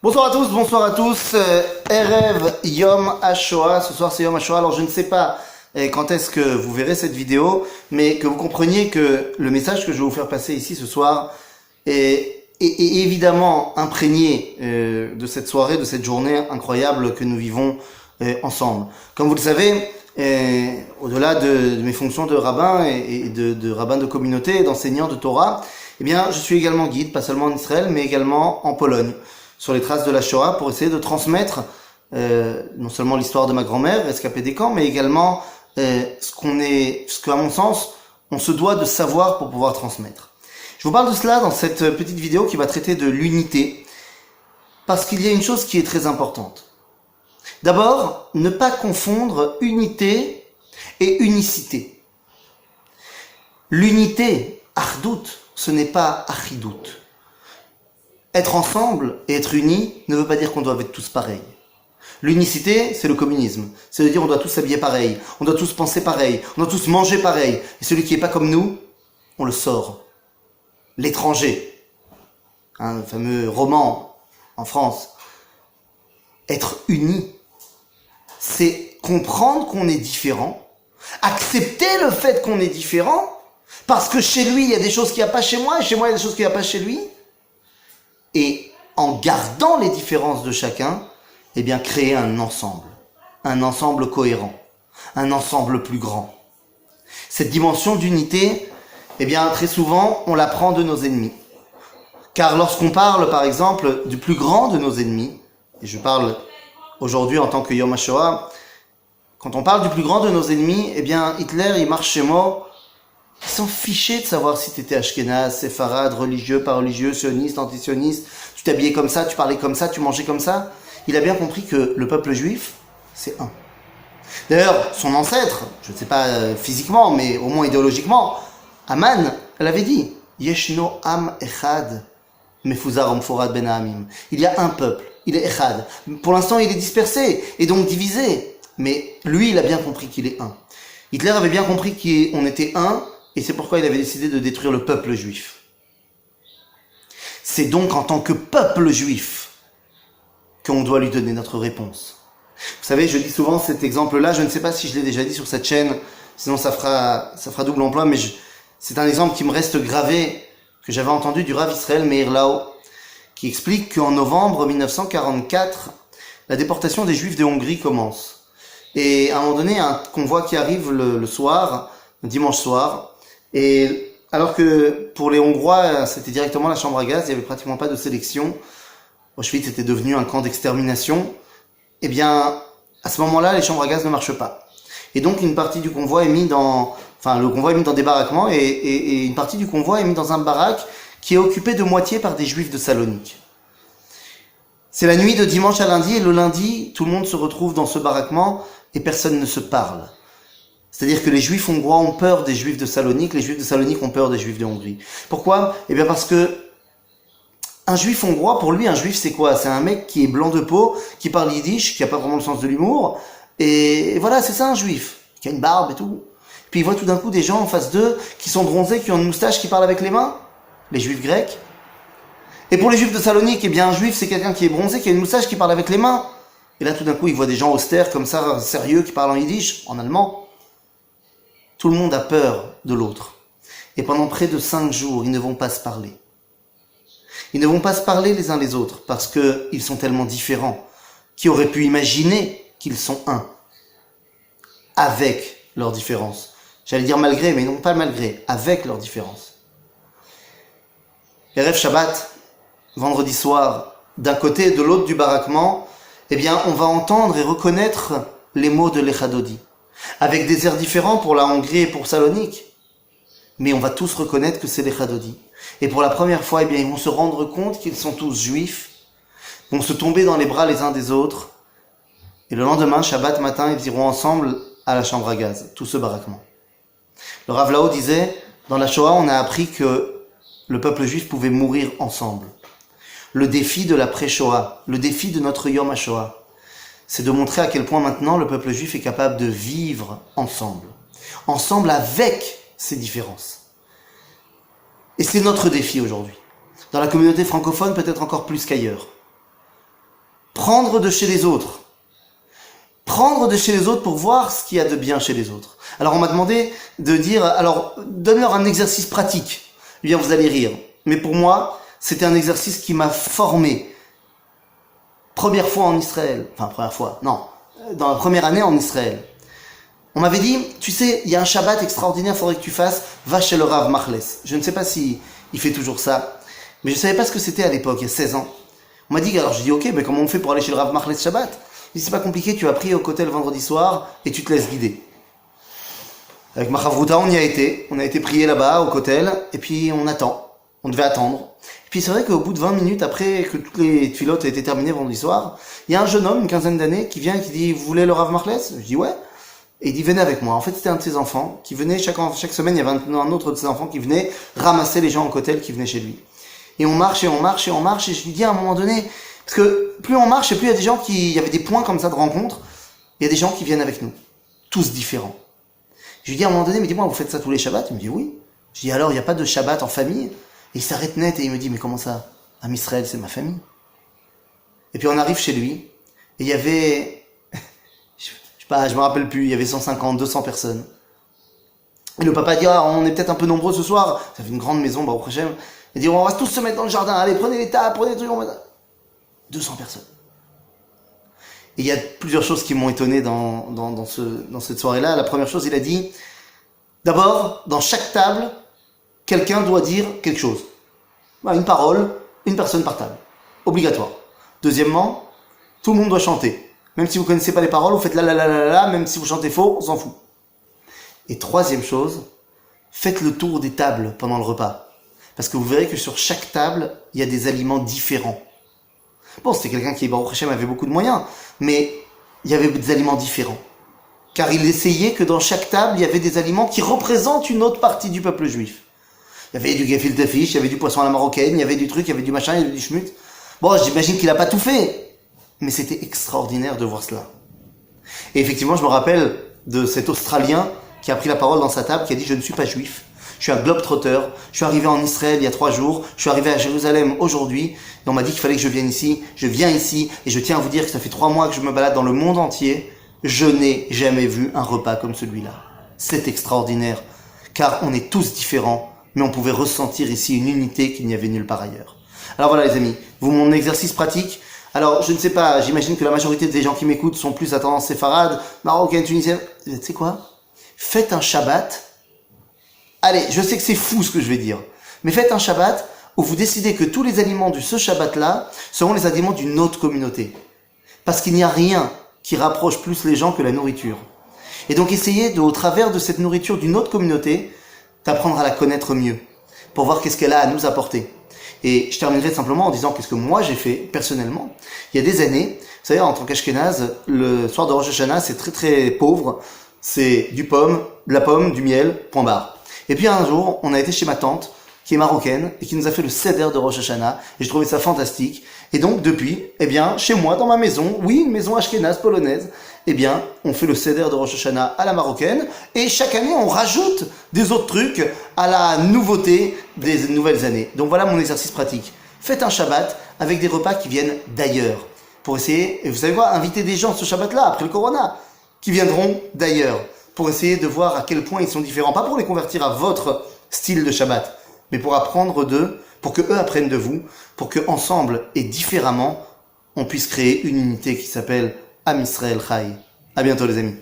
Bonsoir à tous. Erev Yom HaShoah. Ce soir c'est Yom HaShoah. Alors je ne sais pas quand est-ce que vous verrez cette vidéo, mais que vous compreniez que le message que je vais vous faire passer ici ce soir est évidemment imprégné de cette soirée, de cette journée incroyable que nous vivons ensemble. Comme vous le savez, au-delà de mes fonctions de rabbin et de rabbin de communauté, d'enseignant de Torah, eh bien je suis également guide, pas seulement en Israël, mais également en Pologne, sur les traces de la Shoah, pour essayer de transmettre non seulement l'histoire de ma grand-mère, rescapée des camps, mais également ce qu'à mon sens, on se doit de savoir pour pouvoir transmettre. Je vous parle de cela dans cette petite vidéo qui va traiter de l'unité, parce qu'il y a une chose qui est très importante. D'abord, ne pas confondre unité et unicité. L'unité, achdout, ce n'est pas achidout. Être ensemble et être unis ne veut pas dire qu'on doit être tous pareils. L'unicité, c'est le communisme. C'est de dire on doit tous s'habiller pareil, on doit tous penser pareil, on doit tous manger pareil. Et celui qui n'est pas comme nous, on le sort. L'étranger. Le fameux roman en France. Être unis, c'est comprendre qu'on est différent, accepter le fait qu'on est différent, parce que chez lui, il y a des choses qu'il n'y a pas chez moi, et chez moi, il y a des choses qu'il n'y a pas chez lui. Et en gardant les différences de chacun, eh bien créer un ensemble cohérent, un ensemble plus grand. Cette dimension d'unité, eh bien très souvent, on la prend de nos ennemis. Car lorsqu'on parle, par exemple, du plus grand de nos ennemis, et je parle aujourd'hui en tant que Yom HaShoah, quand on parle du plus grand de nos ennemis, eh bien Hitler, il marche chez moi, ils s'en fichaient de savoir si tu étais ashkénaze, séfarade, religieux, pas religieux, sioniste, anti-sioniste, tu t'habillais comme ça, tu parlais comme ça, tu mangeais comme ça. Il a bien compris que le peuple juif, c'est un. D'ailleurs, son ancêtre, je ne sais pas physiquement, mais au moins idéologiquement, Aman, elle avait dit, Yeshno am echad, mefuzar umforad ben ha'amim. Il y a un peuple, il est echad. Pour l'instant, il est dispersé, et donc divisé. Mais lui, il a bien compris qu'il est un. Hitler avait bien compris qu'on était un, et c'est pourquoi il avait décidé de détruire le peuple juif. C'est donc en tant que peuple juif qu'on doit lui donner notre réponse. Vous savez, je dis souvent cet exemple-là, je ne sais pas si je l'ai déjà dit sur cette chaîne, sinon ça fera double emploi, mais c'est un exemple qui me reste gravé, que j'avais entendu du Rav Israël Meir Lau, qui explique qu'en novembre 1944, la déportation des Juifs de Hongrie commence. Et à un moment donné, un convoi qui arrive le soir, le dimanche soir, et alors que pour les Hongrois, c'était directement la chambre à gaz, il n'y avait pratiquement pas de sélection. Auschwitz était devenu un camp d'extermination. Eh bien, à ce moment-là, les chambres à gaz ne marchent pas. Et donc, une partie du convoi est mise le convoi est mis dans des baraquements et une partie du convoi est mise dans un baraque qui est occupé de moitié par des Juifs de Salonique. C'est la nuit de dimanche à lundi et le lundi, tout le monde se retrouve dans ce baraquement et personne ne se parle. C'est-à-dire que les Juifs hongrois ont peur des Juifs de Salonique, les Juifs de Salonique ont peur des Juifs de Hongrie. Pourquoi ? Eh bien parce que un Juif hongrois, pour lui, un Juif c'est quoi ? C'est un mec qui est blanc de peau, qui parle yiddish, qui a pas vraiment le sens de l'humour, et voilà, c'est ça un Juif, qui a une barbe et tout. Puis il voit tout d'un coup des gens en face d'eux qui sont bronzés, qui ont une moustache, qui parlent avec les mains, les Juifs grecs. Et pour les Juifs de Salonique, eh bien un Juif c'est quelqu'un qui est bronzé, qui a une moustache, qui parle avec les mains. Et là tout d'un coup, il voit des gens austères comme ça, sérieux, qui parlent en yiddish, en allemand. Tout le monde a peur de l'autre. Et pendant près de 5 jours, ils ne vont pas se parler. Ils ne vont pas se parler les uns les autres parce qu'ils sont tellement différents. Qui aurait pu imaginer qu'ils sont un avec leurs différences. J'allais dire malgré, mais non pas malgré, avec leurs différences. Erev Shabbat, vendredi soir, d'un côté et de l'autre du baraquement, eh bien, on va entendre et reconnaître les mots de l'Echadodi. Avec des airs différents pour la Hongrie et pour Salonique. Mais on va tous reconnaître que c'est les Chadodi. Et pour la première fois, eh bien, ils vont se rendre compte qu'ils sont tous juifs, vont se tomber dans les bras les uns des autres. Et le lendemain, Shabbat matin, ils iront ensemble à la chambre à gaz, tout ce baraquement. Le Rav Lau disait, dans la Shoah, on a appris que le peuple juif pouvait mourir ensemble. Le défi de la pré-Shoah, le défi de notre Yom HaShoah, c'est de montrer à quel point maintenant le peuple juif est capable de vivre ensemble. Ensemble avec ses différences. Et c'est notre défi aujourd'hui. Dans la communauté francophone, peut-être encore plus qu'ailleurs. Prendre de chez les autres. Prendre de chez les autres pour voir ce qu'il y a de bien chez les autres. Alors on m'a demandé de dire, alors donne-leur un exercice pratique. Eh bien vous allez rire. Mais pour moi, c'était un exercice qui m'a formé. Première fois en Israël. Enfin première fois, non. Dans la première année en Israël. On m'avait dit, tu sais, il y a un Shabbat extraordinaire, il faudrait que tu fasses, va chez le Rav Machles. Je ne sais pas si il fait toujours ça, mais je ne savais pas ce que c'était à l'époque, il y a 16 ans. On m'a dit, alors je dis, ok, mais comment on fait pour aller chez le Rav Machles Shabbat? Il dit, c'est pas compliqué, tu vas prier au kotel vendredi soir et tu te laisses guider. Avec ma chavruta, on y a été prier là-bas au kotel, et puis on attend, on devait attendre. Et puis c'est vrai qu'au bout de 20 minutes, après que toutes les tfilotes aient été terminées vendredi soir, il y a un jeune homme, une quinzaine d'années, qui vient et qui dit, vous voulez le Rav Machles? Je dis, ouais. Et il dit, venez avec moi. En fait, c'était un de ses enfants qui venait, chaque semaine, il y avait un autre de ses enfants qui venait ramasser les gens au kotel qui venaient chez lui. Et on marche, et on marche, et on marche, et je lui dis à un moment donné, parce que plus on marche, et plus il y a des gens il y avait des points comme ça de rencontre, il y a des gens qui viennent avec nous. Tous différents. Je lui dis à un moment donné, mais dis-moi, vous faites ça tous les Shabbats? Il me dit, oui. Je dis, alors, il n'y a pas de Shabbat en famille? Et il s'arrête net, et il me dit, mais comment ça? Am Israël, c'est ma famille. Et puis on arrive chez lui, et il y avait, je me rappelle plus, il y avait 150, 200 personnes. Et le papa dit, ah, on est peut-être un peu nombreux ce soir. Ça fait une grande maison, au Hashem. Il dit, on va tous se mettre dans le jardin. Allez, prenez les tables, prenez les trucs. 200 personnes. Et il y a plusieurs choses qui m'ont étonné dans cette soirée-là. La première chose, il a dit, d'abord, dans chaque table, quelqu'un doit dire quelque chose. Une parole, une personne par table. Obligatoire. Deuxièmement, tout le monde doit chanter. Même si vous connaissez pas les paroles, vous faites la, même si vous chantez faux, on s'en fout. Et troisième chose, faites le tour des tables pendant le repas. Parce que vous verrez que sur chaque table, il y a des aliments différents. Bon, c'était quelqu'un qui, Baruch Hashem, avait beaucoup de moyens, mais il y avait des aliments différents. Car il essayait que dans chaque table, il y avait des aliments qui représentent une autre partie du peuple juif. Il y avait du gefilte fish, il y avait du poisson à la marocaine, il y avait du truc, il y avait du machin, il y avait du schmutz. Bon, j'imagine qu'il n'a pas tout fait, mais c'était extraordinaire de voir cela. Et effectivement, je me rappelle de cet Australien qui a pris la parole dans sa table, qui a dit « Je ne suis pas juif, je suis un globe-trotter, je suis arrivé en Israël il y a 3 jours, je suis arrivé à Jérusalem aujourd'hui, et on m'a dit qu'il fallait que je vienne ici, je viens ici, et je tiens à vous dire que ça fait 3 mois que je me balade dans le monde entier, je n'ai jamais vu un repas comme celui-là. C'est extraordinaire, car on est tous différents, mais on pouvait ressentir ici une unité qu'il n'y avait nulle part ailleurs. » Alors voilà les amis, mon exercice pratique. Alors je ne sais pas, j'imagine que la majorité des gens qui m'écoutent sont plus à tendance séfarade, marocaine, tunisienne. Tu sais quoi? Faites un Shabbat. Allez, je sais que c'est fou ce que je vais dire, mais faites un Shabbat où vous décidez que tous les aliments de ce Shabbat-là seront les aliments d'une autre communauté. Parce qu'il n'y a rien qui rapproche plus les gens que la nourriture. Et donc essayez, au travers de cette nourriture d'une autre communauté, d'apprendre à la connaître mieux, pour voir qu'est-ce qu'elle a à nous apporter. Et je terminerai simplement en disant qu'est-ce que moi j'ai fait personnellement. Il y a des années, vous savez, en tant qu'Ashkénaze, le soir de Rosh Hashanah, c'est très très pauvre. C'est de la pomme, du miel, point barre. Et puis un jour, on a été chez ma tante, qui est marocaine, et qui nous a fait le seder de Rosh Hashanah, et je trouvais ça fantastique. Et donc depuis, eh bien, chez moi, dans ma maison, oui, une maison ashkénaze, polonaise, eh bien, on fait le seder de Rosh Hashanah à la marocaine, et chaque année, on rajoute des autres trucs à la nouveauté des nouvelles années. Donc voilà mon exercice pratique. Faites un Shabbat avec des repas qui viennent d'ailleurs, pour essayer, et vous savez quoi, inviter des gens ce Shabbat-là, après le Corona, qui viendront d'ailleurs, pour essayer de voir à quel point ils sont différents, pas pour les convertir à votre style de Shabbat, mais pour apprendre d'eux, pour que eux apprennent de vous, pour que ensemble et différemment, on puisse créer une unité qui s'appelle Am Israël Chai. À bientôt les amis.